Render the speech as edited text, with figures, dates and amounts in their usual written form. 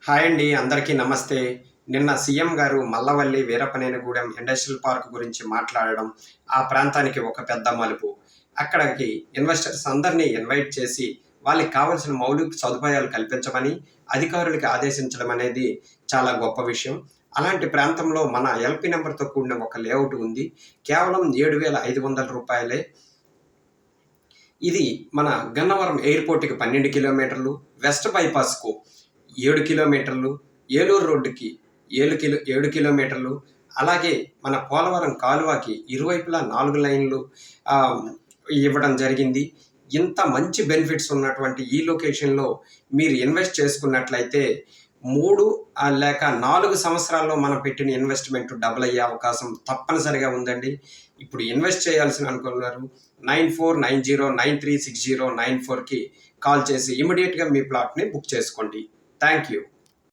Hi అండి, అందరికీ నమస్తే. నిన్న సీఎం గారు మల్లవల్లి వీరపనేనిగూడెం ఇండస్ట్రియల్ పార్క్ గురించి మాట్లాడడం, ఆ ప్రాంతానికి ఒక పెద్ద మలుపు. అక్కడికి ఇన్వెస్టర్స్ అందరినీ ఇన్వైట్ చేసి వాళ్ళకి కావాల్సిన మౌలిక సదుపాయాలు కల్పించమని అధికారులకి ఆదేశించడం అనేది చాలా గొప్ప విషయం. అలాంటి ప్రాంతంలో మన ఎల్పీ నెంబర్తో కూడిన ఒక లేఅవుట్ ఉంది. కేవలం 7,500 రూపాయలే. ఇది మన గన్నవరం ఎయిర్పోర్ట్కి 12 కిలోమీటర్లు, వెస్ట్ బైపాస్కు 7 కిలోమీటర్లు, ఏలూరు రోడ్డుకి 7 కిలోమీటర్లు, అలాగే మన పోలవరం కాలువకి ఇరువైపులా 4 లైన్లు ఇవ్వడం జరిగింది. ఇంత మంచి బెనిఫిట్స్ ఉన్నటువంటి ఈ లొకేషన్లో మీరు ఇన్వెస్ట్ చేసుకున్నట్లయితే 3 లేక 4 సంవత్సరాల్లో మనం పెట్టిన ఇన్వెస్ట్మెంట్ డబుల్ అయ్యే అవకాశం తప్పనిసరిగా ఉందండి. ఇప్పుడు ఇన్వెస్ట్ చేయాల్సిన అనుకున్నారు 9490936094కి కాల్ చేసి ఇమీడియట్గా మీ ప్లాట్ని బుక్ చేసుకోండి. Thank you.